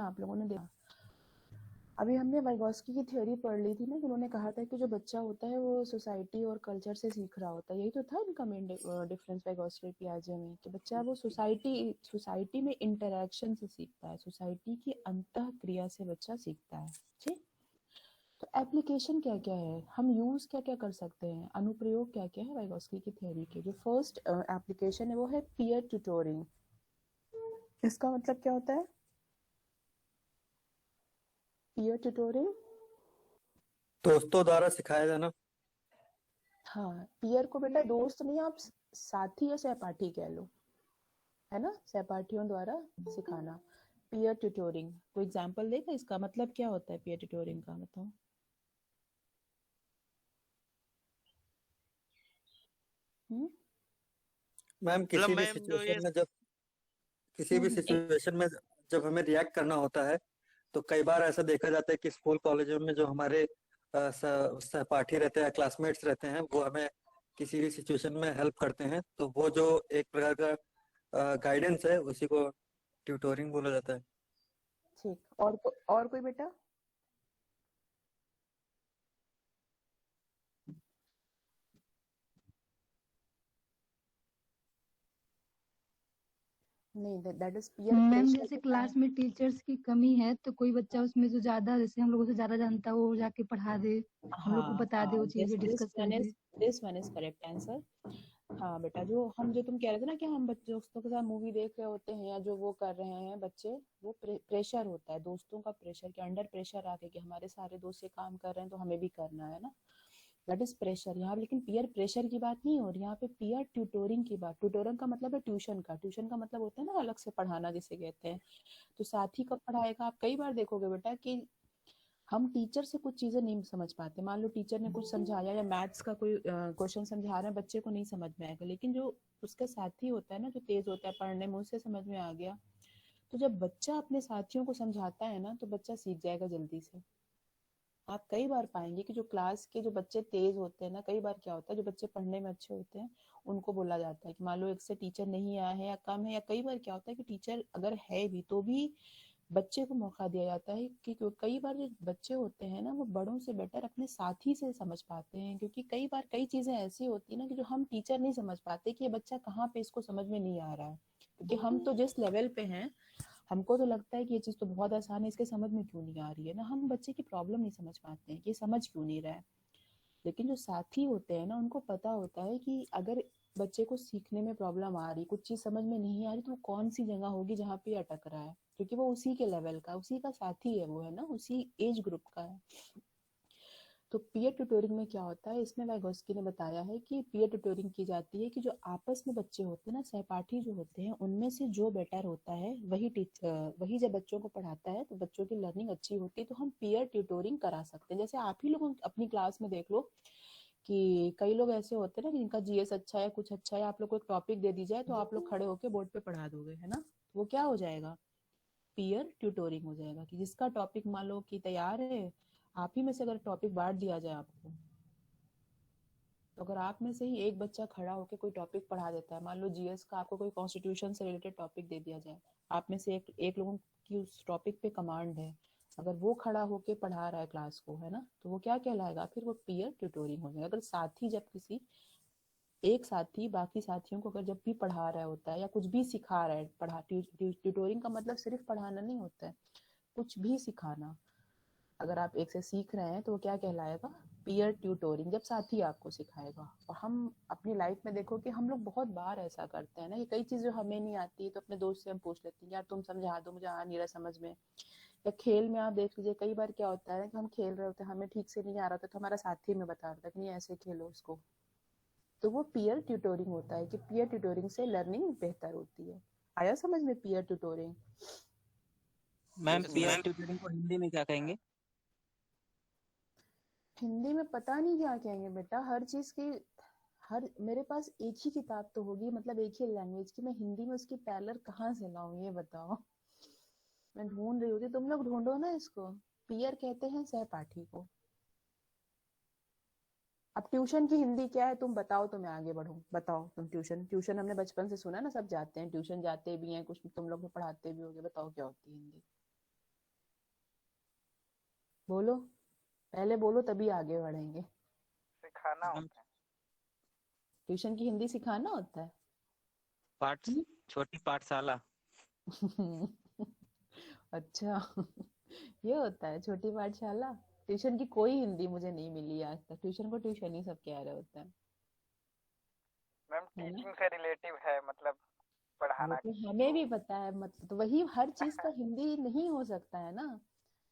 आप लोगों ने देखा। अभी हमने वाइगॉस्की की थ्योरी पढ़ ली थी ना, उन्होंने कहा था कि जो बच्चा होता है वो सोसाइटी और कल्चर से सीख रहा होता है। यही तो था इनका मेन डिफरेंस वाइगॉस्की पियाजे में, कि बच्चा वो सोसाइटी में इंटरेक्शन से सीखता है, सोसाइटी की अंतः क्रिया से बच्चा सीखता है। ठीक। तो एप्लीकेशन क्या क्या है, हम यूज क्या क्या कर सकते हैं, अनुप्रयोग क्या क्या है वाइगॉस्की की थ्योरी के। जो फर्स्ट एप्लीकेशन है वो है पीयर ट्यूटोरिंग। इसका मतलब क्या होता है पीयर ट्यूटोरिंग? दोस्तों द्वारा सिखाया जाना। हाँ, पीयर को बेटा दोस्त नहीं, आप साथी या सहपाठी कह लो, है ना, सहपाठियों द्वारा सिखाना। पीयर ट्यूटोरिंग, कोई एग्जांपल देगा इसका मतलब क्या होता है पीयर ट्यूटोरिंग का, बताओ। हम्म मैम मतलब मैम जो ये किसी भी सिचुएशन में जब हमें रिएक्ट करना होता है, तो कई बार ऐसा देखा जाता है कि स्कूल कॉलेजों में जो हमारे सहपाठी रहते हैं, क्लासमेट्स रहते हैं, वो हमें किसी भी सिचुएशन में हेल्प करते हैं, तो वो जो एक प्रकार का गाइडेंस है, उसी को ट्यूटोरिंग बोला जाता है। ठीक, और कोई बेटा? नहीं, that is peer ma'am pressure जैसे बेटा। क्लास में टीचर्स की कमी है तो कोई बच्चा उसमें जो ज्यादा, जैसे हम लोगों से ज्यादा जानता है, वो जाके पढ़ा दे, हम लोग को हाँ बता दे, हाँ, वो चीजें डिस्कस कर दे। This one is correct answer. हाँ बेटा, जो तुम कह रहे थे ना कि हम बच्चे दोस्तों के साथ मूवी देख रहे होते हैं या जो वो कर रहे हैं बच्चे, वो प्रेशर होता है, दोस्तों का प्रेशर, के अंडर प्रेशर आके कि हमारे सारे दोस्त ये काम कर रहे हैं तो हमें भी करना है ना, दैट इज प्रेशर यहाँ। लेकिन पीयर प्रेशर की बात नहीं हो रही यहाँ पे, पीयर ट्यूटोरिंग की बात। ट्यूटोरिंग का मतलब है ट्यूशन का, ट्यूशन का मतलब होता है ना अलग से पढ़ाना जिसे कहते हैं। तो साथी कब पढ़ाएगा, आप कई बार देखोगे बेटा कि हम टीचर से कुछ चीजें नहीं समझ पाते, मान लो टीचर ने कुछ समझाया या मैथ्स का कोई क्वेश्चन समझा रहे हैं, बच्चे को नहीं समझ में आएगा, लेकिन जो उसका साथी होता है ना, जो तेज होता है पढ़ने में, उससे समझ में आ गया। तो जब बच्चा अपने साथियों को समझाता है ना, तो बच्चा सीख जाएगा जल्दी से। आप कई बार पाएंगे कि जो क्लास के जो बच्चे तेज होते हैं ना, कई बार क्या होता है, जो बच्चे पढ़ने में अच्छे होते हैं उनको बोला जाता है कि मान लो एक से टीचर नहीं आया है या कम है, या कई बार क्या होता है कि टीचर अगर है भी तो भी बच्चे को मौका दिया जाता है, कि कई बार जो बच्चे होते हैं ना, वो बड़ों से बेटर अपने साथी से समझ पाते हैं, क्योंकि कई बार कई चीजें ऐसी होती है ना कि जो हम टीचर नहीं समझ पाते कि ये बच्चा कहाँ पे इसको समझ में नहीं आ रहा है, क्योंकि हम तो जिस लेवल पे हैं हमको तो लगता है कि ये चीज तो बहुत आसान है, इसके समझ में क्यों नहीं आ रही है ना, हम बच्चे की प्रॉब्लम नहीं समझ पाते हैं कि ये समझ क्यों नहीं रहा है। लेकिन जो साथी होते हैं ना, उनको पता होता है कि अगर बच्चे को सीखने में प्रॉब्लम आ रही, कुछ चीज समझ में नहीं आ रही, तो वो कौन सी जगह होगी जहाँ पे अटक रहा है, क्योंकि वो उसी के लेवल का, उसी का साथी है, वो है ना, उसी एज ग्रुप का है। तो पीयर ट्यूटोरिंग में क्या होता है, इसमें वाइगोस्की ने बताया है कि पीयर ट्यूटोरिंग की जाती है कि जो आपस में बच्चे होते हैं ना, सहपाठी जो होते हैं, उनमें से जो बेटर होता है वही जब बच्चों को पढ़ाता है तो बच्चों की लर्निंग अच्छी होती है, तो हम पीयर ट्यूटोरिंग करा सकते हैं। जैसे आप ही लोग अपनी क्लास में देख लो कि कई लोग ऐसे होते हैं ना जिनका जीएस अच्छा है, कुछ अच्छा है, आप लोग को एक टॉपिक दे दी जाए तो आप लोग खड़े होकर बोर्ड पे पढ़ा दोगे, है ना, तो वो क्या हो जाएगा, पीयर ट्यूटोरिंग हो जाएगा। कि जिसका टॉपिक मान लो कि तैयार है, आप ही में से अगर टॉपिक बांट दिया जाए आपको, तो अगर आप में से ही एक बच्चा खड़ा होकर कोई टॉपिक पढ़ा देता है, मान लो जीएस का आपको कोई कॉन्स्टिट्यूशन से रिलेटेड टॉपिक दे दिया जाए, आप में से एक लोगों की उस टॉपिक पे कमांड है, अगर वो खड़ा होके पढ़ा रहा है क्लास को, है ना, तो वो क्या कहलाएगा, फिर वो पीयर ट्यूटोरिंग हो जाएगा। अगर साथी जब किसी एक साथी बाकी साथियों को अगर जब भी पढ़ा रहा होता है या कुछ भी सिखा रहा है, ट्यूटोरिंग का मतलब सिर्फ पढ़ाना नहीं होता है, कुछ भी सिखाना। अगर आप एक से सीख रहे हैं तो वो क्या कहलाएगा, पीयर ट्यूटोरिंग, जब साथी आपको सिखाएगा। और हम अपनी लाइफ में देखो कि हम लोग बहुत बार ऐसा करते हैं ना, कि कई चीजें हमें नहीं आती तो अपने दोस्त से हम पूछ लेते हैं, यार तुम समझा दो, मुझे आ नहीं रहा समझ में। या खेल में आप देख लीजिए, कई बार क्या होता है कि हम खेल रहे होते हैं, हमें ठीक से नहीं आ रहा था तो हमारा साथी हमें बता रहा था कि नहीं ऐसे खेलो इसको, तो वो पीयर ट्यूटोरिंग होता है, कि पीयर ट्यूटोरिंग से लर्निंग बेहतर होती है। आया समझ में peer tutoring? Ma'am yes peer ma'am. Tutoring को हिंदी में क्या कहेंगे? हिंदी में पता नहीं क्या कहेंगे बेटा, हर चीज की, हर, मेरे पास एक ही किताब तो होगी, मतलब एक ही लैंग्वेज की, मैं हिंदी में उसकी पैरलर कहाँ से लाऊं ये बताओ। मैं ढूंढ रही होती, तुम लोग ढूंढो ना इसको। पीयर कहते हैं सहपाठी को। अब ट्यूशन की हिंदी क्या है तुम बताओ, तो मैं आगे बढ़ूं, बताओ तुम। ट्यूशन ट्यूशन हमने बचपन से सुना ना, सब जाते हैं ट्यूशन, जाते भी हैं, कुछ तुम लोग को पढ़ाते भी होगे, बताओ क्या होती है हिंदी। बोलो, पहले बोलो तभी आगे बढ़ेंगे। सिखाना मैम होता है। ट्यूशन की हिंदी सिखाना होता है। पाठ हम्म? छोटी पाठशाला। अच्छा। ये होता है छोटी पाठशाला। ट्यूशन की कोई हिंदी मुझे नहीं मिली आज तक। ट्यूशन को ट्यूशन ही सब कह रहे होते हैं, मैम है ना। टीचिंग से रिलेटिव है, मतलब वो पढ़ाना तो किसी हमें को। भी पता है, मतलब तो वही हर चीज का हिंदी नहीं हो सकता है ना।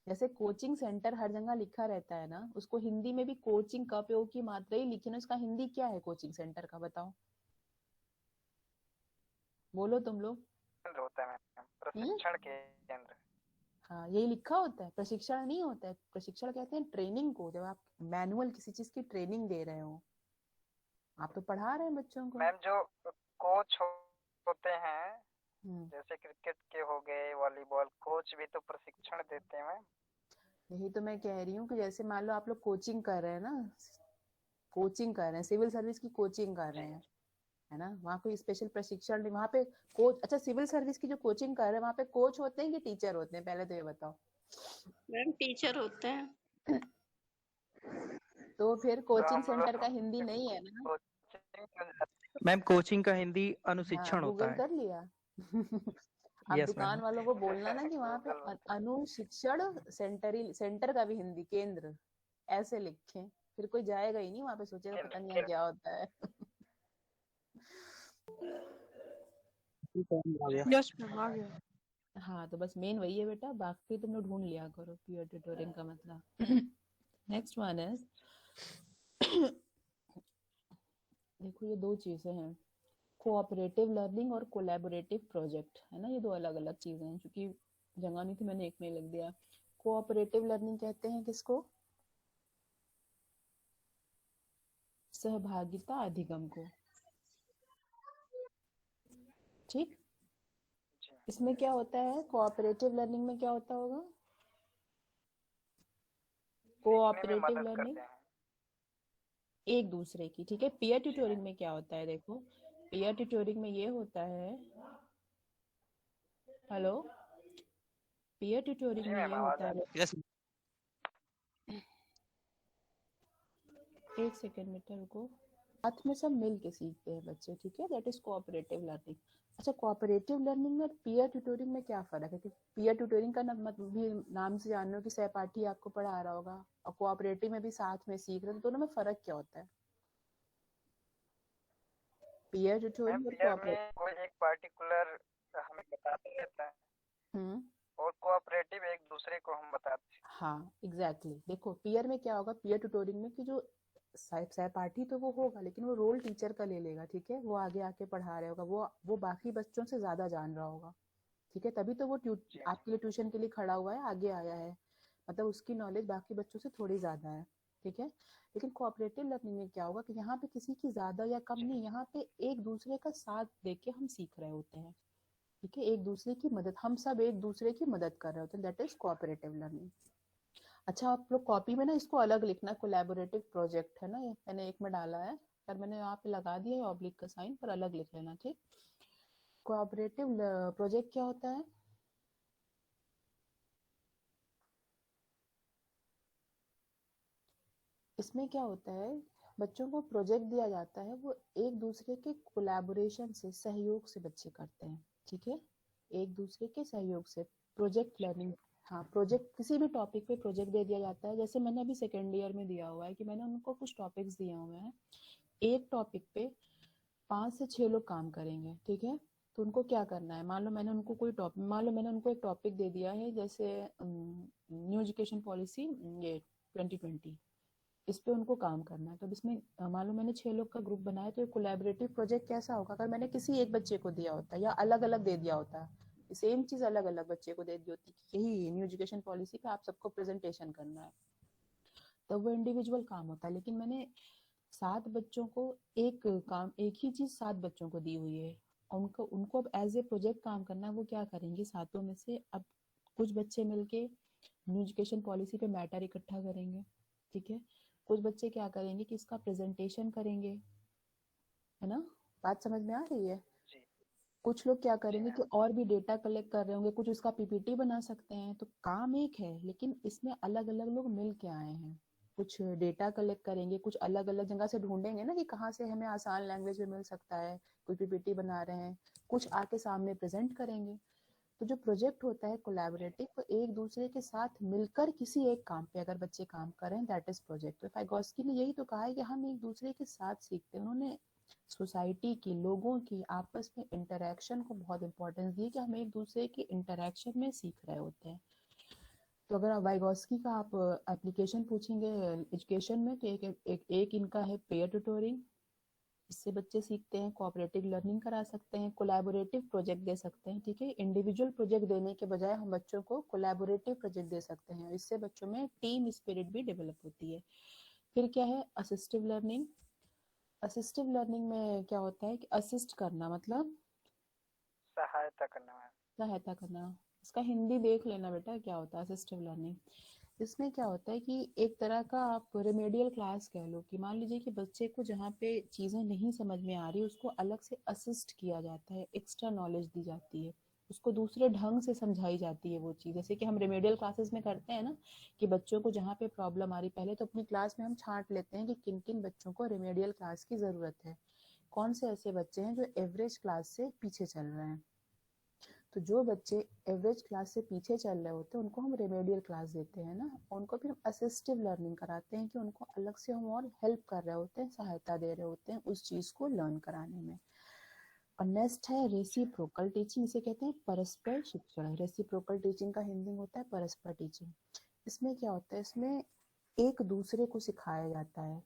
जैसे कोचिंग सेंटर हर जगह लिखा रहता है ना, उसको हिंदी में भी कोचिंग का प्रयोग की मात्रा ही लिखी ना, उसका हिंदी क्या है कोचिंग सेंटर का, बताओ, बोलो तुम लोग। केंद्र होता है मैम, हम्म? प्रशिक्षण केंद्र। हाँ, यही लिखा होता है, प्रशिक्षण नहीं होता है। प्रशिक्षण कहते हैं ट्रेनिंग को, जब आप मैनुअल किसी चीज की ट्रेनिंग दे रहे हो। आप तो पढ़ा रहे हैं बच्चों को। मैम जो कोच होते हैं, हम्म। जैसे क्रिकेट के हो गए, वॉलीबॉल कोच भी तो प्रशिक्षण देते हैं मैम। यही तो मैं कह रही हूँ कि जैसे मान लो आप लोग कोचिंग कर रहे हैं ना, कोचिंग कर रहे हैं, सिविल सर्विस की कोचिंग कर रहे जी हैं, है ना। वहाँ कोई स्पेशल प्रशिक्षण नहीं, वहाँ पे कोच। अच्छा, सिविल सर्विस की जो कोचिंग कर रहे हैं वहाँ पे कोच होते हैं कि टीचर होते हैं, पहले तो ये बताओ। मैम टीचर होते हैं। तो फिर तो कोचिंग हम सेंटर का लोग हिंदी नहीं है ना। कोचिंग में जाते हैं। मैम कोचिंग का हिंदी हाँ, अनुशिक्षण होता गूगल है। कर लिया। अब यस मैम। दुकान वालों को बोलना ना कि वहाँ पे गूगल होता अनुशिक्षण सेंटर का भी हिंदी केंद्र ऐसे लिखें, फिर कोई जाएगा ही नहीं वहाँ पे, सोचेगा है पता नहीं यहाँ केंद्र। क्या होता है। आ गया। यस मैम आ गया। हाँ, तो बस मेन वही है बेटा, बाकी तुम लोग ढूंढ लिया करो पीयर ट्यूटोरिंग का मतलब। नेक्स्ट वन है, देखो ये दो चीजें हैं, कोऑपरेटिव लर्निंग और कोलैबोरेटिव प्रोजेक्ट, है ना। ये दो अलग अलग चीजें हैं, क्योंकि जगह नहीं थी मैंने एक में ही लिख दिया। कोऑपरेटिव लर्निंग कहते हैं किसको, सहभागिता अधिगम को, ठीक। जी इसमें क्या होता है, कोऑपरेटिव लर्निंग में क्या होता होगा, सीखने में कोऑपरेटिव मदद लर्निंग करते हैं। एक दूसरे की, ठीक है। पीयर जी ट्यूटोरिंग मैम। में क्या होता है, देखो पीयर ट्यूटोरिंग में ये होता है, हेलो, पीयर ट्यूटोरिंग जी में मैम ये आवाज होता आ है, यस। एक सेकेंड बेटा रुको, साथ में सब मिल के सीखते हैं बच्चे, ठीक है, दैट इज कोऑपरेटिव लर्निंग। अच्छा, कोऑपरेटिव लर्निंग में पीयर ट्यूटोरिंग में क्या फर्क है, क्योंकि पीयर ट्यूटोरिंग का मतलब भी नाम से जान लो कि सहपाठी आपको पढ़ा रहा होगा, और कोऑपरेटिव में भी साथ में सीख रहे हो, तो दोनों में फर्क क्या होता है, पीयर मैम ट्यूटोरिंग और पीयर कोऑपरेटिव। में कोई एक पार्टिकुलर हमें बताता रहता है, हम्म। और कोऑपरेटिव एक दूसरे को हम बताते हैं। हाँ एग्जैक्टली देखो पीयर में क्या होगा, पीयर ट्यूटोरिंग में कि जो सहपाठी तो वो होगा, लेकिन वो रोल टीचर का ले लेगा, ठीक है, वो आगे आके पढ़ा रहा होगा, वो बाकी बच्चों से ज्यादा जान रहा होगा, ठीक है, तभी तो वो जी आपके लिए ट्यूशन के लिए खड़ा हुआ है, आगे आया है, मतलब उसकी नॉलेज बाकी बच्चों से थोड़ी ज्यादा है, ठीक है। लेकिन कोऑपरेटिव लर्निंग में क्या होगा कि यहाँ पे किसी की ज्यादा या कम जी नहीं, यहाँ पे एक दूसरे का साथ देके के हम सीख रहे होते हैं, ठीक है, एक दूसरे की मदद, हम सब एक दूसरे की मदद कर रहे होते हैं, दैट इज कोऑपरेटिव लर्निंग। अच्छा, आप लोग कॉपी में ना इसको अलग लिखना, कोलैबोरेटिव प्रोजेक्ट है ना, ये मैंने एक में डाला है, पर मैंने यहाँ पे लगा दिया है ऑब्लिक का साइन, पर अलग लिख लेना, ठीक। कोऑपरेटिव प्रोजेक्ट क्या होता है, इसमें क्या होता है, बच्चों को प्रोजेक्ट दिया जाता है, वो एक दूसरे के कोलैबोरेशन से, सहयोग से बच्चे करते हैं, ठीक है, एक दूसरे के सहयोग से प्रोजेक्ट लर्निंग। हाँ, प्रोजेक्ट किसी भी टॉपिक पे प्रोजेक्ट दे दिया जाता है, जैसे मैंने अभी सेकेंड ईयर में दिया हुआ है कि मैंने उनको कुछ टॉपिक्स दिए हुए हैं, एक टॉपिक पे 5 से 6 लोग काम करेंगे, ठीक है। तो उनको क्या करना है, मान लो मैंने उनको कोई टॉपिक, मान लो मैंने उनको एक टॉपिक दे दिया है, जैसे न्यू एजुकेशन पॉलिसी ये 2020, इस पे उनको काम करना है। तो अब इसमें मान लो मैंने 6 लोग का ग्रुप बनाया, तो ये कोलैबोरेटिव प्रोजेक्ट कैसा होगा, अगर मैंने किसी एक बच्चे को दिया होता या अलग अलग दे दिया होता, सेम चीज अलग अलग बच्चे को दे दी होती कि यही न्यू एजुकेशन पॉलिसी पे आप सबको प्रेजेंटेशन करना है, तब वो इंडिविजुअल काम होता है। लेकिन मैंने 7 बच्चों को एक काम, एक ही चीज 7 बच्चों को दी हुई है, और उनको उनको अब एज ए प्रोजेक्ट काम करना है, वो क्या करेंगे, सातों में से अब कुछ बच्चे मिलके न्यू एजुकेशन पॉलिसी पे मैटर इकट्ठा करेंगे, ठीक है, कुछ बच्चे क्या करेंगे कि इसका प्रेजेंटेशन करेंगे, है ना, बात समझ में आ रही है। जी कुछ लोग क्या करेंगे कि और भी डेटा कलेक्ट कर रहे होंगे, कुछ उसका पीपीटी बना सकते हैं। तो काम एक है, लेकिन इसमें अलग अलग लोग मिल के आए हैं। कुछ डेटा कलेक्ट करेंगे, कुछ अलग अलग जगह से ढूंढेंगे ना कि कहाँ से हमें आसान लैंग्वेज में मिल सकता है, कोई पीपीटी बना रहे हैं, कुछ आके सामने प्रेजेंट करेंगे। तो जो प्रोजेक्ट होता है कोलैबोरेटिव, वो एक दूसरे के साथ मिलकर किसी एक काम पे अगर बच्चे काम कर रहे हैं, दैट इज प्रोजेक्ट। तो वाइगोत्स्की ने यही तो कहा है कि हम एक दूसरे के साथ सीखते हैं। उन्होंने सोसाइटी की, लोगों की आपस में इंटरेक्शन को बहुत इंपॉर्टेंस दी कि हम एक दूसरे की इंटरेक्शन में सीख रहे होते हैं। तो अगर आप वाइगोत्स्की का आप एप्लीकेशन पूछेंगे एजुकेशन में, तो एक इनका है पेयर ट्यूटोरिंग, इससे बच्चे सीखते हैं। कोऑपरेटिव लर्निंग करा सकते हैं, कोलैबोरेटिव प्रोजेक्ट दे सकते हैं, ठीक है। इंडिविजुअल प्रोजेक्ट देने के बजाय हम बच्चों को कोलैबोरेटिव प्रोजेक्ट दे सकते हैं, इससे बच्चों में टीम स्पिरिट भी डेवलप होती है। फिर क्या है असिस्टिव लर्निंग। असिस्टिव लर्निंग में क्या होता है कि असिस्ट करना मतलब सहायता करना है। सहायता करना। इसका हिंदी देख लेना बेटा क्या होता है असिस्टिव लर्निंग। इसमें क्या होता है कि एक तरह का आप रेमेडियल क्लास कह लो, कि मान लीजिए कि बच्चे को जहाँ पे चीज़ें नहीं समझ में आ रही, उसको अलग से असिस्ट किया जाता है, एक्स्ट्रा नॉलेज दी जाती है, उसको दूसरे ढंग से समझाई जाती है वो चीज़। जैसे कि हम रेमेडियल क्लासेस में करते हैं ना, कि बच्चों को जहाँ पे प्रॉब्लम आ रही, पहले तो अपनी क्लास में हम छांट लेते हैं कि किन किन बच्चों को रेमेडियल क्लास की ज़रूरत है, कौन से ऐसे बच्चे हैं जो एवरेज क्लास से पीछे चल रहे हैं। तो जो बच्चे एवरेज क्लास से पीछे चल रहे होते हैं उनको हम रेमेडियल क्लास देते हैं ना, उनको फिर हम असिस्टिव लर्निंग कराते हैं कि उनको अलग से हम और हेल्प कर रहे होते हैं, सहायता दे रहे होते हैं उस चीज़ को लर्न कराने में। और नेक्स्ट है रेसिप्रोकल टीचिंग, इसे कहते हैं परस्पर शिक्षण। रेसिप्रोकल टीचिंग का हिंदी होता है परस्पर टीचिंग। इसमें क्या होता है, इसमें एक दूसरे को सिखाया जाता है।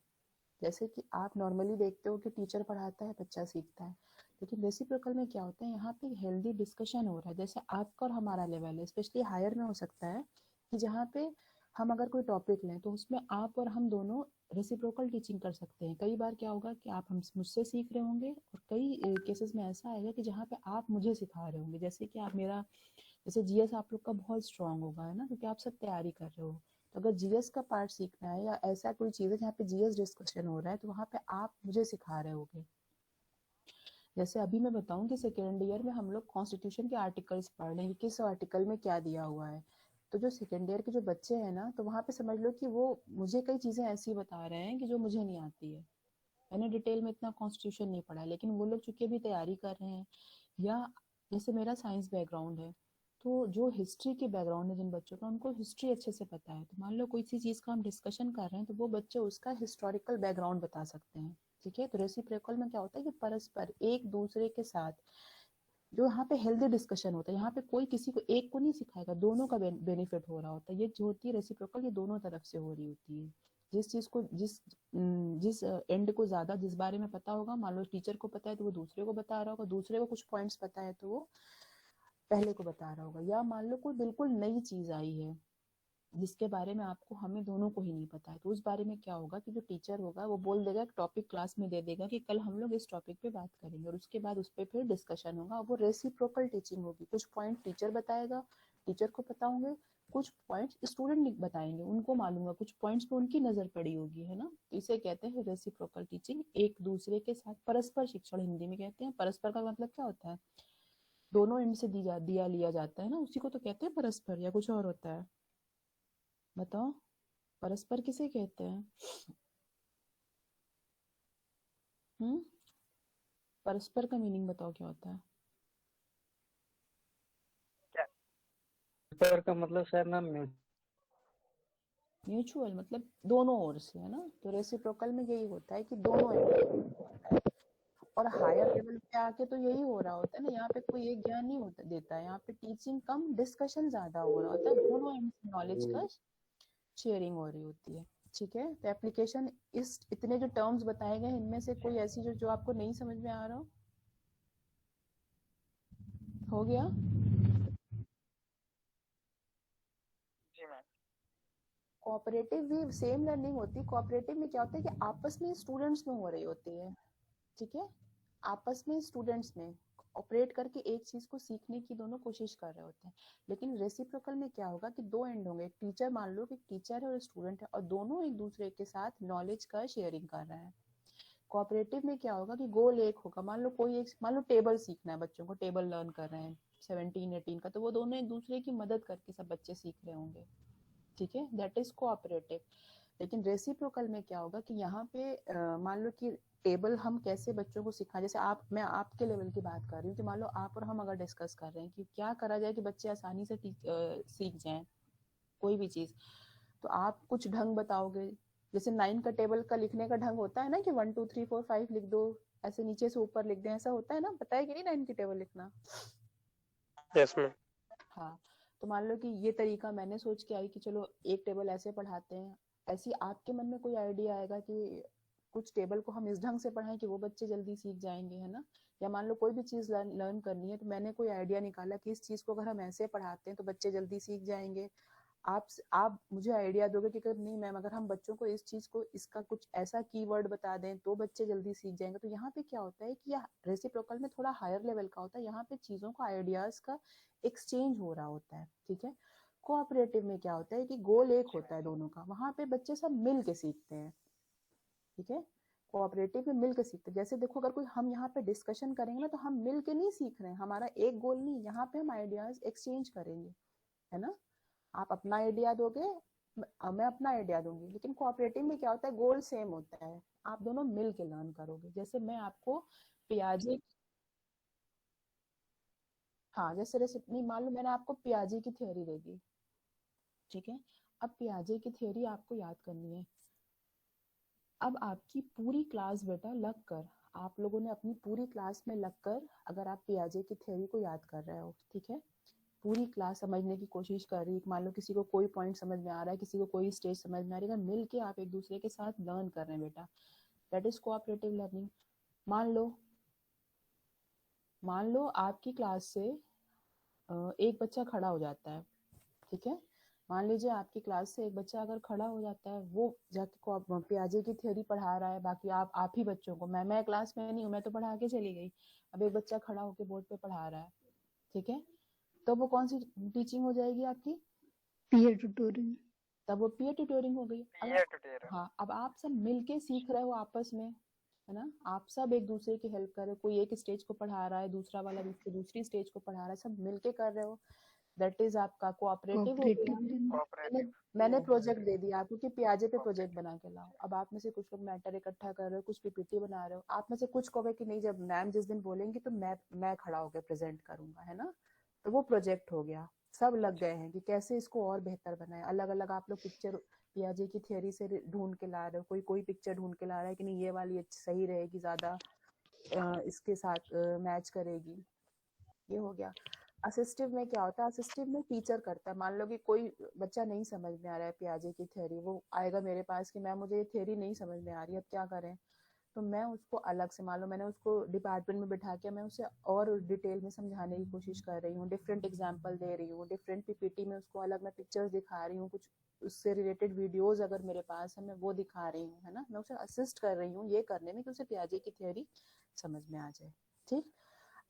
जैसे कि आप नॉर्मली देखते हो कि टीचर पढ़ाता है, बच्चा सीखता है, लेकिन रेसिप्रोकल में क्या होता है, यहाँ पे हेल्दी डिस्कशन हो रहा है। जैसे आपका और हमारा लेवल है, स्पेशली हायर में हो सकता है कि जहाँ पे हम अगर कोई टॉपिक लें तो उसमें आप और हम दोनों रेसिप्रोकल टीचिंग कर सकते हैं। कई बार क्या होगा कि आप हम मुझसे सीख रहे होंगे, और कई केसेस में ऐसा आएगा कि जहाँ पे आप मुझे सिखा रहे होंगे। जैसे कि आप मेरा, जैसे जीएस आप लोग का बहुत स्ट्रांग होगा, है ना, क्योंकि आप सब तैयारी कर रहे हो। तो अगर जीएस का पार्ट सीखना है या ऐसा कोई चीज़ है जहाँ पे जीएस डिस्कशन हो रहा है, तो वहाँ पे आप मुझे सिखा रहे होगे। जैसे अभी मैं बताऊं कि सेकेंड ईयर में हम लोग कॉन्स्टिट्यूशन के आर्टिकल्स पढ़ रहे हैं कि किस आर्टिकल में क्या दिया हुआ है। तो जो सेकेंड ईयर के जो बच्चे हैं ना, तो वहाँ पे समझ लो कि वो मुझे कई चीज़ें ऐसी बता रहे हैं कि जो मुझे नहीं आती है। मैंने डिटेल में इतना कॉन्स्टिट्यूशन नहीं पढ़ा है, लेकिन वो लोग चूंकि अभी तैयारी कर रहे हैं, या जैसे मेरा साइंस बैकग्राउंड है, तो जो हिस्ट्री के बैकग्राउंड है जिन बच्चों का, उनको हिस्ट्री अच्छे से पता है। तो मान लो कोई सी चीज़ का हम डिस्कशन कर रहे हैं, तो वो बच्चे उसका हिस्टोरिकल बैकग्राउंड बता सकते हैं, ठीक है। तो रेसिप्रोकल में क्या होता है कि परस्पर एक दूसरे के साथ जो यहाँ पे हेल्दी डिस्कशन होता है, यहाँ पे कोई किसी को एक को नहीं सिखाएगा, दोनों का बेनिफिट हो रहा होता है। ये जो होती है रेसिप्रोकल, ये दोनों तरफ से हो रही होती है। जिस चीज को जिस एंड को ज्यादा जिस बारे में पता होगा, मान लो टीचर को पता है तो वो दूसरे को बता रहा होगा, दूसरे को कुछ पॉइंट्स पता है तो वो पहले को बता रहा होगा। या मान लो कोई बिल्कुल नई चीज आई है जिसके बारे में आपको हमें दोनों को ही नहीं पता है, तो उस बारे में क्या होगा कि जो टीचर होगा वो बोल देगा, टॉपिक क्लास में दे देगा कि कल हम लोग इस टॉपिक पे बात करेंगे, और उसके बाद उस पर फिर डिस्कशन होगा। वो रेसिप्रोकल टीचिंग होगी। कुछ पॉइंट टीचर बताएगा, टीचर को पता होंगे, कुछ पॉइंट्स स्टूडेंट बताएंगे, उनको मालूम है, कुछ पॉइंट्स पे उनकी नजर पड़ी होगी, है ना। इसे कहते हैं रेसिप्रोकल टीचिंग, एक दूसरे के साथ परस्पर शिक्षण हिंदी में कहते हैं। परस्पर का मतलब क्या होता है, दोनों एंड से दिया लिया जाता है ना, उसी को तो कहते हैं परस्पर, या कुछ और होता है, बताओ परस्पर किसे कहते हैं। परस्पर का मीनिंग बताओ क्या होता है। क्या? पर का मतलब शायद ना म्यूचुअल मतलब दोनों ओर से, है ना। तो रेसिप्रोकल में यही होता है कि दोनों ओर से होता है। और हायर लेवल पे आके तो यही हो रहा होता है ना, यहाँ पे कोई एक ज्ञान नहीं होता देता है, यहाँ पे टीचिंग कम डिस्कशन ज्यादा हो रहा होता है, दोनों एंड से नॉलेज का शेयरिंग हो रही होती है, ठीक है। तो एप्लीकेशन, इस इतने जो टर्म्स बताए गए इनमें से कोई ऐसी जो आपको नहीं समझ में आ रहा हो गया। जी मैम। कोऑपरेटिव भी सेम लर्निंग होती है। कोऑपरेटिव में क्या होता है कि आपस में स्टूडेंट्स में हो रही होती है, ठीक है। आपस में स्टूडेंट्स में ऑपरेट करके एक चीज को सीखने की दोनों कोशिश कर रहे होते हैं। लेकिन रेसिप्रोकल में क्या होगा कि दो एंड होंगे। टीचर, मान लो कि टीचर है और स्टूडेंट है, और दोनों एक दूसरे के साथ नॉलेज का शेयरिंग कर रहे हैं। कोऑपरेटिव में क्या होगा कि गोल एक होगा। मान लो टेबल सीखना है बच्चों को, टेबल लर्न कर रहे हैं 17-18 का, तो वो दोनों एक दूसरे की मदद करके सब बच्चे सीख रहे होंगे, ठीक है, दैट इज कोऑपरेटिव। लेकिन रेसिप्रोकल में क्या होगा कि यहाँ पे मान लो कि टेबल हम कैसे बच्चों को सिखा, जैसे मैं आपके लेवल की बात कर रही हूँ कि मान लो आप और हम अगर डिस्कस कर रहे हैं कि क्या करा जाए कि बच्चे आसानी से सीख जाएं कोई भी चीज, तो आप कुछ ढंग बताओगे। जैसे 9 का टेबल का लिखने का ढंग होता है ना कि 1 2 3 4 5 लिख दो, ऐसे नीचे से ऊपर लिख दें, ऐसा होता है ना, पता है कि नहीं 9 की टेबल लिखना? Yes ma'am. हाँ, तो मान लो कि ये तरीका मैंने सोच के आई कि चलो एक टेबल ऐसे पढ़ाते हैं, ऐसी आपके मन में कोई आइडिया आएगा कि कुछ टेबल को हम इस ढंग से पढ़ाएं कि वो बच्चे जल्दी सीख जाएंगे, है ना? या मान लो कोई भी चीज लर्न करनी है, तो मैंने कोई आइडिया निकाला कि इस चीज को अगर हम ऐसे पढ़ाते हैं तो बच्चे जल्दी सीख जाएंगे। आप मुझे आइडिया दोगे कि नहीं मैम, अगर हम बच्चों को इस चीज को, इसका कुछ ऐसा कीवर्ड बता दें तो बच्चे जल्दी सीख जाएंगे। तो यहाँ पे क्या होता है कि यह रेसिप्रोकल में थोड़ा हायर लेवल का होता है, यहाँ पे चीजों का, आइडियाज का एक्सचेंज हो रहा होता है, ठीक है। कोऑपरेटिव में क्या होता है कि गोल एक होता है दोनों का, वहां पे बच्चे सब मिल के सीखते हैं, ठीक है। कोऑपरेटिव में मिल के सीखते हैं। जैसे देखो, अगर कोई हम यहाँ पे डिस्कशन करेंगे ना, तो हम मिल के नहीं सीख रहे हैं, हमारा एक गोल नहीं, यहाँ पे हम आइडियाज एक्सचेंज करेंगे, है ना। आप अपना आइडिया दोगे, मैं अपना आइडिया दूंगी, लेकिन कोऑपरेटिव में क्या होता है, गोल सेम होता है, आप दोनों मिल के लर्न करोगे। जैसे मैं आपको पियाजे, हाँ, जैसे रेसिपी, मान लो मैंने आपको पियाजे की थ्योरी दे दी, ठीक है। अब पियाजे की थ्योरी आपको याद करनी है। अब आपकी पूरी क्लास बेटा लग कर, आप लोगों ने अपनी पूरी क्लास में लग कर अगर आप पियाजे की थ्योरी को याद कर रहे हो, ठीक है, पूरी क्लास समझने की कोशिश कर रही है, मान लो किसी को कोई पॉइंट समझ में आ रहा है, किसी को कोई स्टेज समझ में आ रही है, मिल के आप एक दूसरे के साथ लर्न कर रहे हैं बेटा, दैट इज कोऑपरेटिव लर्निंग। मान लो आपकी क्लास से एक बच्चा खड़ा हो जाता है, ठीक है, मान लीजिए आपकी क्लास से एक बच्चा अगर खड़ा हो जाता है, वो जाके पियाजे की थ्योरी पढ़ा रहा है, बाकी आप ही बच्चों को, मैं क्लास में नहीं हूँ, मैं तो पढ़ा के चली गई, अब एक बच्चा खड़ा होकर बोर्ड पे पढ़ा रहा है, ठीक है, तो वो कौन सी टीचिंग हो जाएगी आपकी? Peer tutoring. तब वो पीयर ट्यूटोरिंग हो गई। Peer tutor. हाँ, अब आप सब मिलके सीख रहे हो आपस में, है ना, आप सब एक दूसरे की हेल्प कर रहे हो, कोई एक स्टेज को पढ़ा रहा है, दूसरा वाला दूसरी स्टेज को पढ़ा रहा है, सब मिलके कर रहे हो, दैट इज आपका कोऑपरेटिव हो गया। मैंने प्रोजेक्ट दे दिया आपको कि पियाजे पे प्रोजेक्ट बना के लाओ, अब आप में से कुछ लोग मैटर इकट्ठा कर रहे हो, कुछ पीपीटी बना रहे हो, आप में से कुछ कहोगे कि नहीं, जब मैम जिस दिन बोलेंगी तो मैं खड़ा होकर प्रेजेंट करूंगा, है ना, तो वो प्रोजेक्ट हो गया। सब लग गए हैं कि कैसे इसको और बेहतर बनाए, अलग अलग आप लोग पिक्चर पियाजे की थ्योरी से ढूंढ के ला रहे हो, कोई पिक्चर ढूंढ के ला रहा है कि नहीं ये वाली सही रहेगी, ज्यादा इसके साथ मैच करेगी, ये हो गया। असिस्टिव में क्या होता है, असिस्टिव में टीचर करता है। मान लो कि कोई बच्चा नहीं समझ में आ रहा है पियाजे की थ्योरी, वो आएगा मेरे पास कि मैम मुझे ये थ्योरी नहीं समझ में आ रही है, अब क्या करें, तो मैं उसको अलग से, मान लो मैंने उसको डिपार्टमेंट में बिठा के मैं उसे और डिटेल में समझाने की कोशिश कर रही हूँ, डिफरेंट एग्जांपल दे रही हूँ, डिफरेंट पीपीटी में उसको अलग मैं पिक्चर्स दिखा रही हूँ, कुछ उससे रिलेटेड वीडियोस अगर मेरे पास है मैं वो दिखा रही हूँ, है ना, मैं उसे असिस्ट कर रही हूँ ये करने में कि उसे पियाजे की थ्योरी समझ में आ जाए, ठीक।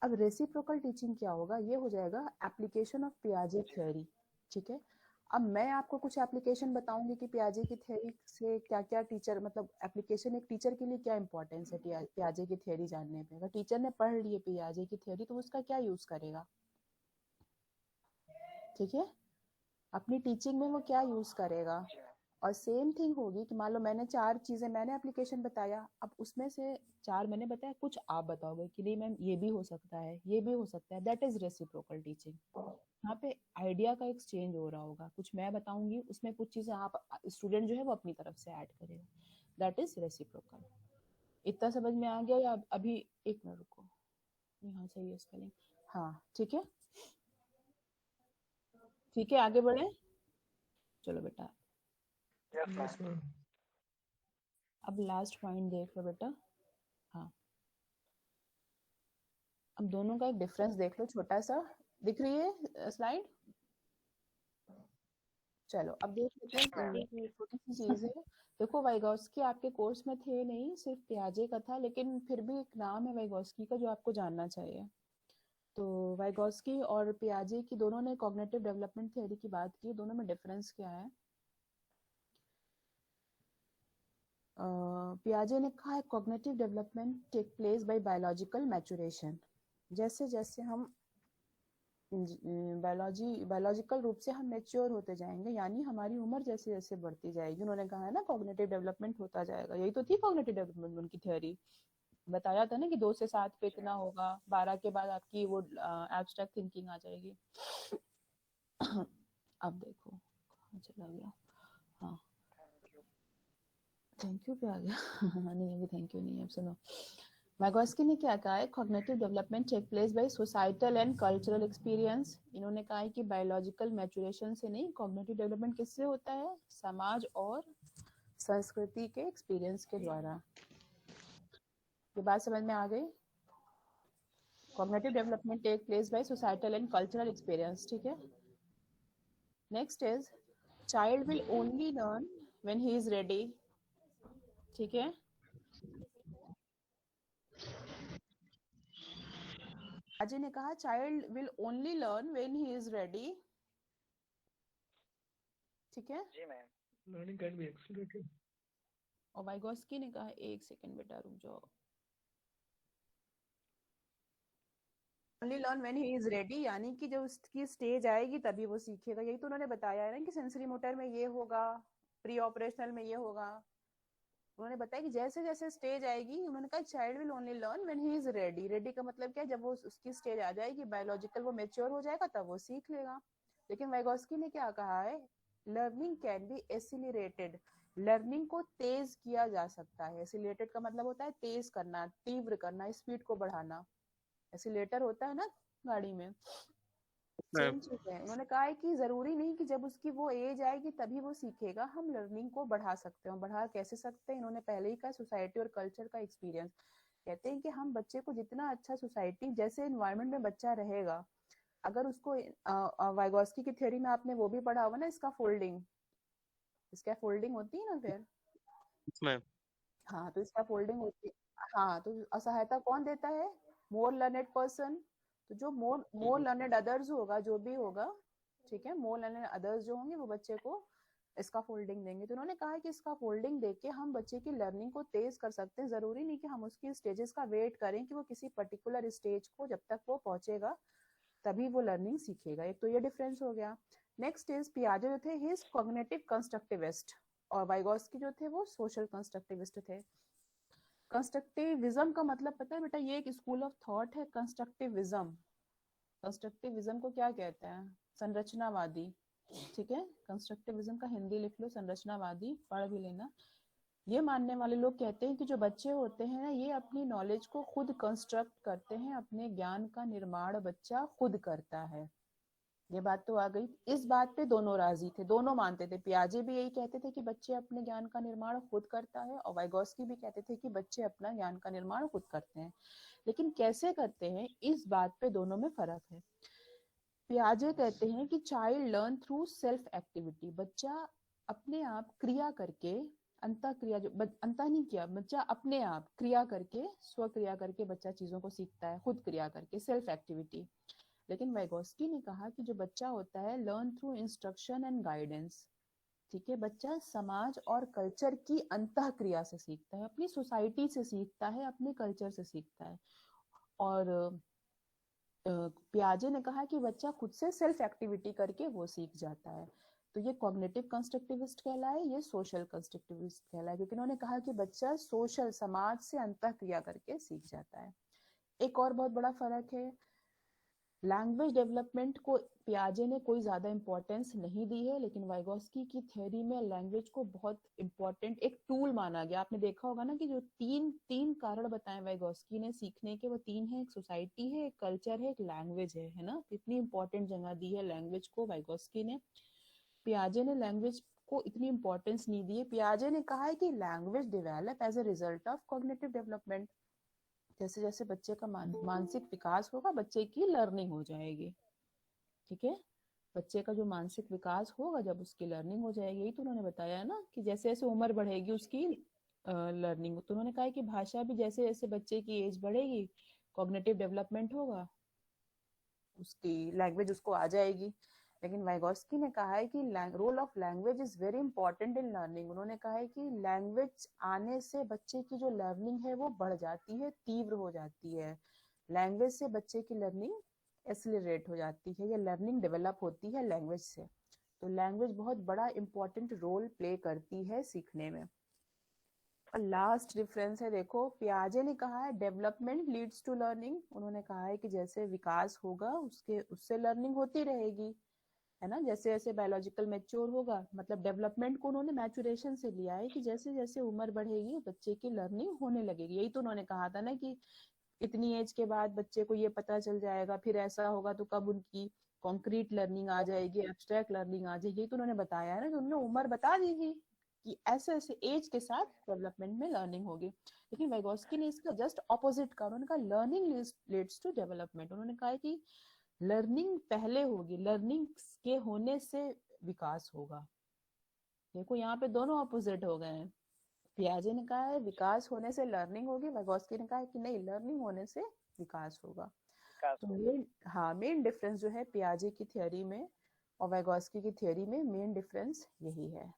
अब रेसिप्रोकल टीचिंग क्या होगा, ये हो जाएगा एप्लीकेशन ऑफ पियाजे थ्योरी, ठीक है। अब मैं आपको कुछ एप्लीकेशन बताऊंगी कि पियाजे की थ्योरी से क्या क्या टीचर, मतलब एप्लीकेशन एक टीचर के लिए क्या इंपॉर्टेंस है पियाजे की थ्योरी जानने पे। अगर टीचर ने पढ़ ली है पियाजे की थ्योरी तो उसका क्या यूज करेगा, ठीक है, अपनी टीचिंग में वो क्या यूज करेगा। और सेम थिंग होगी कि मान लो मैंने 4 चीजें, मैंने एप्लीकेशन बताया, अब उसमें से 4 मैंने बताया, कुछ आप बताओगे कि नहीं मैम ये भी हो सकता है, ये भी हो सकता है, दैट इज रेसिप्रोकल टीचिंग। यहाँ पे आइडिया का एक्सचेंज हो रहा होगा, कुछ मैं बताऊंगी, उसमें कुछ चीजें आप स्टूडेंट जो है वो अपनी तरफ से ऐड करेगा, दैट इज रेसिप्रोकल। इतना समझ में आ गया या अभी? एक मिनट रुको, यहाँ सही है स्पेलिंग, हाँ ठीक है, ठीक है, आगे बढ़े, चलो बेटा। Yes ma'am. अब लास्ट पॉइंट देख लो बेटा, हाँ, अब दोनों का एक डिफरेंस देख लो, छोटा सा दिख रही है स्लाइड, चलो अब देख लेते हैं, छोटी सी चीज है। देखो वाइगोस्की आपके कोर्स में थे नहीं, सिर्फ पियाजे का था, लेकिन फिर भी एक नाम है वाइगोस्की का जो आपको जानना चाहिए। तो वाइगोस्की और पियाजे की दोनों ने कॉग्निटिव डेवलपमेंट थ्योरी की बात की, दोनों में डिफरेंस क्या है। पियाजे ने कहा है cognitive development take place by biological maturation. जैसे जैसे हम बायोलॉजिकल रूप से हम मैच्योर होते जाएंगे, यानी हमारी उम्र जैसे जैसे बढ़ती जाएगी, उन्होंने कहा है ना कॉग्निटिव डेवलपमेंट होता जाएगा। यही तो थी कॉग्निटिव डेवलपमेंट उनकी थ्योरी। बताया था ना कि 2 से 7 पे इतना होगा, 12 के बाद आपकी वो एब्स्ट्रैक्ट थिंकिंग आ जाएगी। अब देखो कहाँ चला गया। हाँ थैंक यू पे आ गया। नहीं अभी थैंक यू नहीं है। अब सुनो, Vygotsky ने क्या कहा है, cognitive development take place by societal and cultural experience. इन्होंने कहा है कि बायोलॉजिकल मैचुरेशन से नहीं, कॉग्निटिव डेवलपमेंट किससे होता है, समाज और संस्कृति के एक्सपीरियंस के द्वारा। ये बात समझ में आ गई। Cognitive development take place by societal and cultural experience, ठीक है। Next is child will only learn when he is ready, ठीक है। अजय ने कहा child will only learn when he is ready, ठीक है। जी ma'am. Learning can be accelerated. और वाइगोस्की ने कहा, एक सेकंड बेटा रुक जाओ, only learn when he is ready, यानी कि जब उसकी स्टेज आएगी तभी वो सीखेगा। यही तो उन्होंने बताया है ना कि सेंसरी मोटर में ये होगा, प्री ऑपरेशनल में ये होगा। उन्होंने बताया कि जैसे जैसे स्टेज आएगी, उन्होंने कहा child will only learn when he is ready. Ready का मतलब क्या है, जब वो उसकी स्टेज आ जाएगी, बायोलॉजिकल वो मेच्योर हो जाएगा, तब वो सीख लेगा। लेकिन वाइगोस्की ने क्या कहा है, learning can be accelerated, learning को तेज किया जा सकता है। एसिलेटेड का मतलब होता है तेज करना, तीव्र करना, स्पीड को बढ़ाना। एसिलेटर होता है ना गाड़ी में, सेम चीज है। उन्होंने कहा है कि जरूरी नहीं कि जब उसकी वो एज आएगी तभी वो सीखेगा, हम लर्निंग को बढ़ा सकते हैं। बढ़ा कैसे सकते हैं, इन्होंने पहले ही कहा, सोसाइटी और कल्चर का एक्सपीरियंस। कहते हैं कि हम बच्चे को जितना अच्छा सोसाइटी जैसे एनवायरनमेंट में बच्चा रहेगा, अगर उसको वाइगोस्की की थ्योरी में आपने वो भी पढ़ा होगा ना, इसका फोल्डिंग, इसका फोल्डिंग होती है ना फिर। हाँ तो इसका फोल्डिंग होती है। हाँ तो सहायता कौन देता है, मोर लर्नेड पर्सन। तो जो मोर लर्नेड अदर्स होगा, जो भी होगा, ठीक है, मोर लर्नेड अदर्स जो होंगे वो बच्चे को इसका फोल्डिंग देंगे। तो उन्होंने कहा कि इसका फोल्डिंग देके हम बच्चे की लर्निंग को तेज कर सकते हैं। जरूरी नहीं कि हम उसकी स्टेजेस का वेट करें कि वो किसी पर्टिकुलर स्टेज को जब तक वो पहुंचेगा तभी वो लर्निंग सीखेगा। एक तो ये डिफरेंस हो गया। नेक्स्ट इज पियाजे जो थे, ही इज कॉग्निटिव कंस्ट्रक्टिविस्ट, और वाइगोस्की जो थे वो सोशल कंस्ट्रक्टिविस्ट थे। कंस्ट्रक्टिविज्म का मतलब पता है बेटा, ये एक स्कूल ऑफ थॉट है। कंस्ट्रक्टिविज्म, कंस्ट्रक्टिविज्म को क्या कहते हैं, संरचनावादी, ठीक है। कंस्ट्रक्टिविज्म का हिंदी लिख लो, संरचनावादी, पढ़ भी लेना। ये मानने वाले लोग कहते हैं कि जो बच्चे होते हैं ना, ये अपनी नॉलेज को खुद कंस्ट्रक्ट करते हैं, अपने ज्ञान का निर्माण बच्चा खुद करता है। ये बात तो आ गई। इस बात पे दोनों राजी थे, दोनों मानते थे। पियाजे भी यही कहते थे कि बच्चे अपने ज्ञान का निर्माण खुद करता है, और वाइगोस्की भी कहते थे कि बच्चे अपना ज्ञान का निर्माण खुद करते हैं। लेकिन कैसे करते हैं, इस बात पे दोनों में फर्क है। पियाजे कहते हैं कि child learn through self activity, बच्चा अपने आप क्रिया करके, अंतः क्रिया जो अंतः नहीं किया, बच्चा अपने आप क्रिया करके, स्व क्रिया करके बच्चा चीजों को सीखता है, खुद क्रिया करके, सेल्फ एक्टिविटी। लेकिन वाइगोस्की ने कहा कि जो बच्चा होता है, learn through instruction and guidance, ठीक है। बच्चा समाज और कल्चर की अंतः क्रिया से सीखता है, अपनी सोसाइटी से सीखता है, अपने कल्चर से सीखता है। और पियाजे ने कहा कि बच्चा खुद से सेल्फ एक्टिविटी करके वो सीख जाता है। तो ये कॉग्निटिव कंस्ट्रक्टिविस्ट कहलाए, ये सोशल कंस्ट्रक्टिविस्ट कहलाए, क्योंकि उन्होंने कहा कि बच्चा सोशल, समाज से अंतः क्रिया करके सीख जाता है। एक और बहुत बड़ा फर्क है, लैंग्वेज डेवलपमेंट को पियाजे ने कोई ज्यादा इंपॉर्टेंस नहीं दी है, लेकिन वाइगोस्की की थ्योरी में लैंग्वेज को बहुत इंपॉर्टेंट एक टूल माना गया। आपने देखा होगा ना कि जो तीन कारण बताए वाइगोस्की ने सीखने के, वो 3 है, एक सोसाइटी है, एक कल्चर है, एक लैंग्वेज है ना। इतनी इंपॉर्टेंट जगह दी है लैंग्वेज को वाइगोस्की ने। पियाजे ने लैंग्वेज को इतनी इंपॉर्टेंस नहीं दी है। पियाजे ने कहा है कि language develop as a result of cognitive development. जैसे जैसे बच्चे का मानसिक विकास होगा, बच्चे की लर्निंग हो जाएगी, ठीक है। बच्चे का जो मानसिक विकास होगा, जब उसकी लर्निंग हो जाएगी, यही तो उन्होंने बताया ना कि जैसे जैसे उम्र बढ़ेगी उसकी लर्निंग। तो उन्होंने कहा कि भाषा भी जैसे जैसे बच्चे की एज बढ़ेगी, कॉग्निटिव डेवलपमेंट होगा, उसकी लैंग्वेज उसको आ जाएगी। लेकिन वाइगोस्की ने कहा है कि role of language is very important in learning. उन्होंने कहा है कि लैंग्वेज आने से बच्चे की जो लर्निंग है वो बढ़ जाती है, तीव्र हो जाती है। लैंग्वेज से बच्चे की लर्निंग एक्सेलरेट हो जाती है या लर्निंग डेवलप होती है लैंग्वेज से। तो लैंग्वेज बहुत बड़ा इंपॉर्टेंट रोल प्ले करती है सीखने में। और लास्ट डिफरेंस है, देखो पियाजे ने कहा है डेवलपमेंट लीड्स टू लर्निंग। उन्होंने कहा है कि जैसे विकास होगा उससे लर्निंग होती रहेगी, है ना। जैसे जैसे बायोलॉजिकल मैच्योर होगा, मतलब डेवलपमेंट को उन्होंने मैचुरेशन से लिया है कि जैसे जैसे उम्र बढ़ेगी बच्चे की लर्निंग होने लगेगी। यही तो उन्होंने कहा था ना कि इतनी एज के बाद बच्चे को ये पता चल जाएगा, फिर ऐसा होगा तो कब उनकी कॉन्क्रीट लर्निंग आ जाएगी, एब्स्ट्रैक्ट लर्निंग आ जाएगी। तो उन्होंने बताया है ना कि उन्होंने उम्र बता दी थी कि ऐसे ऐसे एज के साथ डेवलपमेंट में लर्निंग होगी। लेकिन वाइगोस्की ने इसका जस्ट ऑपोजिट कहा, उन्होंने कहा लर्निंग लीड्स टू डेवलपमेंट। उन्होंने कहा कि लर्निंग पहले होगी, लर्निंग के होने से विकास होगा। देखो यहाँ पे दोनों ऑपोजिट हो गए हैं। पियाजे ने कहा है विकास होने से लर्निंग होगी, वाइगोस्की ने कहा है कि नहीं, लर्निंग होने से विकास होगा। तो मेन डिफरेंस जो है पियाजे की थ्योरी में और वाइगोस्की की थ्योरी में, मेन डिफरेंस यही है।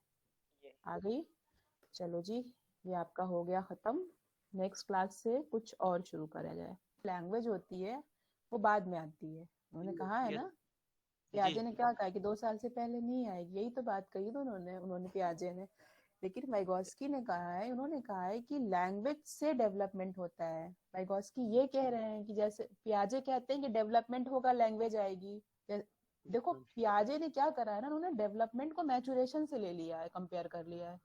आ गई? चलो जी, ये आपका हो गया खत्म। नेक्स्ट क्लास से कुछ और शुरू करा जाए। लैंग्वेज होती है वो बाद में आती है, उन्होंने कहा है ना। पियाजे ने क्या कहा कि 2 साल से पहले नहीं आएगी, यही तो बात कही तो उन्होंने पियाजे ने। लेकिन वाइगोस्की ने कहा है, उन्होंने कहा है कि लैंग्वेज से डेवलपमेंट होता है। वाइगोस्की ये कह रहे हैं कि जैसे पियाजे कहते हैं कि डेवलपमेंट होगा लैंग्वेज आएगी। देखो पियाजे ने क्या करा है ना, उन्होंने डेवलपमेंट को मैचुरेशन से ले लिया है, कंपेयर कर लिया है।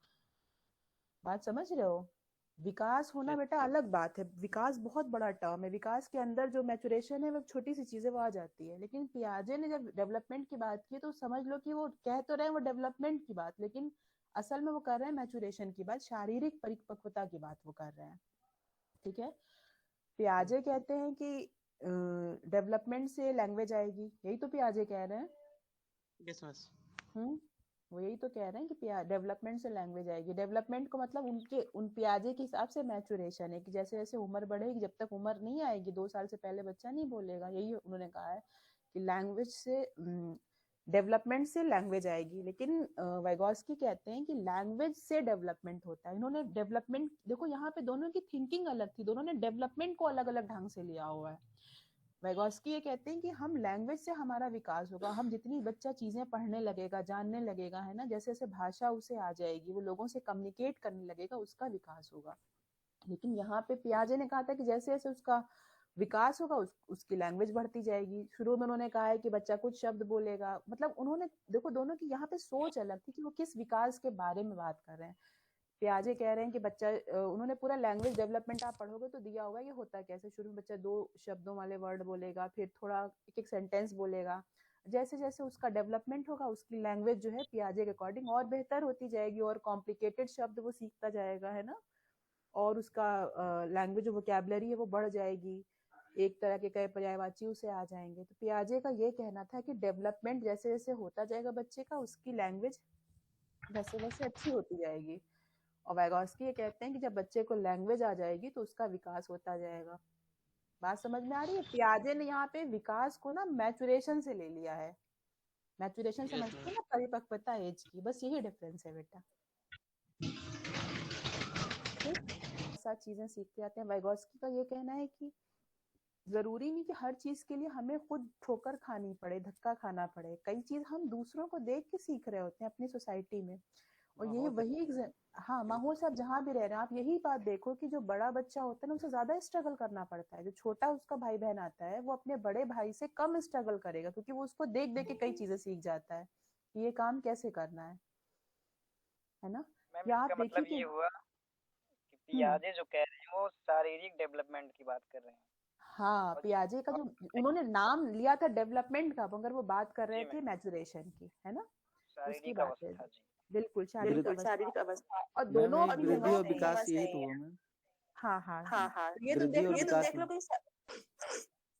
बात समझ रहे हो? विकास होना बेटा अलग बात है, विकास बहुत बड़ा टर्म है। विकास के अंदर जो मैचुरेशन है वो छोटी सी चीजें वो आ जाती है। लेकिन पियाजे ने जब डेवलपमेंट की बात की तो समझ लो कि वो कह तो रहे हैं वो डेवलपमेंट की बात, लेकिन असल में वो कर रहे हैं मैचुरेशन की बात, शारीरिक परिपक्वता की बात वो कर रहे हैं। ठीक है, पियाजे कहते हैं कि डेवलपमेंट से लैंग्वेज आएगी, यही तो पियाजे कह रहे हैं। Yes miss. वो यही तो कह रहे हैं कि डेवलपमेंट से लैंग्वेज आएगी। डेवलपमेंट को मतलब उन पियाजे के हिसाब से मैचुरेशन है कि जैसे जैसे उम्र बढ़ेगी, जब तक उम्र नहीं आएगी 2 साल से पहले बच्चा नहीं बोलेगा। यही उन्होंने कहा है कि लैंग्वेज से डेवलपमेंट से लैंग्वेज आएगी। लेकिन वाइगोस्की कहते हैं कि लैंग्वेज से डेवलपमेंट होता है। इन्होंने डेवलपमेंट, देखो यहाँ पे दोनों की थिंकिंग अलग थी, दोनों ने डेवलपमेंट को अलग अलग ढंग से लिया हुआ है। वाइगोस्की ये कहते हैं कि हम लैंग्वेज से हमारा विकास होगा, हम जितनी बच्चा चीजें पढ़ने लगेगा, जानने लगेगा, है ना, जैसे जैसे भाषा उसे आ जाएगी, वो लोगों से कम्युनिकेट करने लगेगा, उसका विकास होगा। लेकिन यहाँ पे पियाजे ने कहा था कि जैसे जैसे उसका विकास होगा उसकी लैंग्वेज बढ़ती जाएगी। शुरू में उन्होंने कहा है कि बच्चा कुछ शब्द बोलेगा, मतलब उन्होंने देखो दोनों की यहाँ पे सोच अलग थी कि वो किस विकास के बारे में बात कर रहे हैं। पियाजे कह रहे हैं कि बच्चा, उन्होंने पूरा लैंग्वेज डेवलपमेंट आप पढ़ोगे तो दिया होगा ये होता कैसे। शुरू में बच्चा 2 शब्दों वाले वर्ड बोलेगा, फिर थोड़ा एक एक सेंटेंस बोलेगा। जैसे जैसे उसका डेवलपमेंट होगा उसकी लैंग्वेज जो है पियाजे के अकॉर्डिंग और बेहतर होती जाएगी और कॉम्प्लिकेटेड शब्द वो सीखता जाएगा, है ना, और उसका लैंग्वेज जो वोकैबुलरी है वो बढ़ जाएगी, एक तरह के कई पर्यायवाची उसे आ जाएंगे। तो पियाजे का ये कहना था कि डेवलपमेंट जैसे जैसे होता जाएगा बच्चे का, उसकी लैंग्वेज वैसे वैसे अच्छी होती जाएगी। और वाइगोस्की ये कहते हैं कि जब बच्चे को लैंग्वेज आ जाएगी तो उसका विकास होता जाएगा। बात समझ में आ रही है? पियाजे ने यहाँ पे विकास को ना मैचुरेशन से ले लिया है। मैचुरेशन समझते हैं ना, परिपक्वता एज की, बस यही डिफरेंस है बेटा। सारी चीजें सीखते जाते हैं। वाइगोस्की का ये कहना है कि जरूरी नहीं कि हर चीज के लिए हमें खुद ठोकर खानी पड़े, धक्का खाना पड़े। कई चीज हम दूसरों को देख के सीख रहे होते हैं अपनी सोसाइटी में, और यही वही हाँ, माहौल से आप जहाँ भी रह रहे हैं आप यही बात देखो कि जो बड़ा बच्चा होता है ना उसे ज्यादा स्ट्रगल करना पड़ता है। जो छोटा उसका भाई बहन आता है वो अपने बड़े भाई से कम स्ट्रगल करेगा, क्योंकि वो उसको देख देख के कई चीजें सीख जाता है कि ये काम कैसे करना है ना। मैम या आप इसका देखिए मतलब ये कि हुआ कि पियाजे जो कह रहे हैं वो शारीरिक डेवलपमेंट की बात कर रहे हैं। हाँ, पियाजे का जो उन्होंने नाम लिया था डेवलपमेंट का, मगर वो बात कर रहे थे मैचुरेशन की, है ना, उसकी शारीरिक बात है। अवस्था जी। बिल्कुल शारीरिक अवस्था। और मैम दोनों ये अपनी वृद्धि जगह और सही विकास है। यही तो हुआ मैम। हाँ, ये तो वृद्धि और विकास में।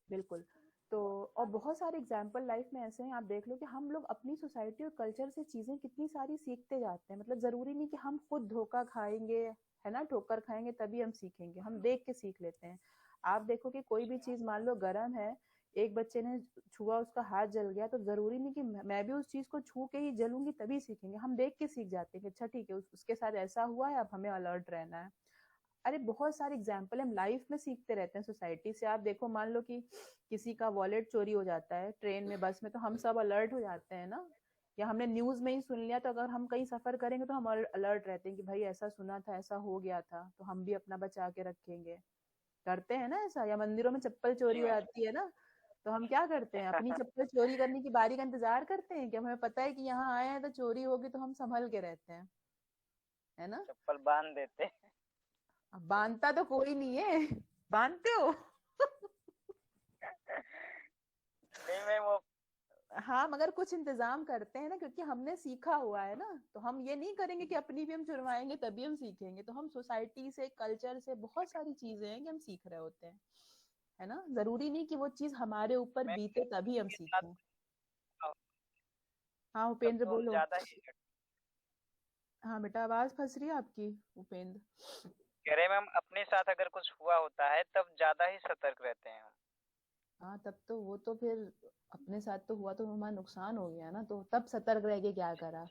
बिल्कुल। तो और बहुत सारे एग्जाम्पल लाइफ में ऐसे हैं, आप देख लो कि हम लोग अपनी सोसाइटी और कल्चर से चीजें कितनी सारी सीखते जाते हैं। मतलब जरूरी नहीं कि हम खुद धोखा खाएंगे, है ना, ठोकर खाएंगे तभी हम सीखेंगे, हम देख के सीख लेते हैं। आप देखो कि कोई भी चीज मान लो गर्म है, एक बच्चे ने छुआ, उसका हाथ जल गया, तो जरूरी नहीं कि मैं भी उस चीज को छू के ही जलूंगी तभी सीखेंगे। हम देख के सीख जाते हैं कि अच्छा ठीक है, उसके साथ ऐसा हुआ है, अब हमें अलर्ट रहना है। अरे बहुत सारे एग्जाम्पल हम लाइफ में सीखते रहते हैं सोसाइटी से। आप देखो, मान लो कि किसी का वॉलेट चोरी हो जाता है ट्रेन में, बस में, तो हम सब अलर्ट हो जाते हैं ना। या हमने न्यूज में ही सुन लिया, तो अगर हम कहीं सफर करेंगे तो हम अलर्ट रहते हैं कि भाई ऐसा सुना था, ऐसा हो गया था, तो हम भी अपना बचा के रखेंगे। करते हैं ना ऐसा। या मंदिरों में चप्पल चोरी जी हो मैम। जाती है ना, तो हम क्या करते हैं, अपनी चप्पल चोरी करने की बारी का इंतजार करते हैं कि हमें पता है कि यहाँ आए हैं तो चोरी होगी, तो हम संभल के रहते हैं, है ना। चप्पल बांध देते हैं। अब बांधता तो कोई नहीं है, बांधते हो? नहीं मैम, वो हाँ, मगर कुछ इंतजाम करते हैं ना, क्योंकि हमने सीखा हुआ है ना। तो हम ये नहीं करेंगे कि अपनी भी हम चुरवाएंगे तभी हम सीखेंगे। तो हम सोसाइटी से, कल्चर से बहुत सारी चीजें हैं कि हम सीख रहे होते हैं, है ना। जरूरी नहीं कि वो चीज हमारे ऊपर मैम बीते तभी हम के साथ सीखें। हाँ तब उपेंद्र तो हम बोलो। ज्यादा ही हाँ बेटा, आवाज फंस रही है आपकी, उपेंद्र। कह रहे हैं मैम, अपने साथ अगर कुछ हुआ होता है तब ज्यादा ही सतर्क रहते हैं हम। हाँ तब तो वो तो फिर अपने साथ तो हुआ तो हमारा नुकसान हो गया ना, तो तब सतर्क रह के क्या करा।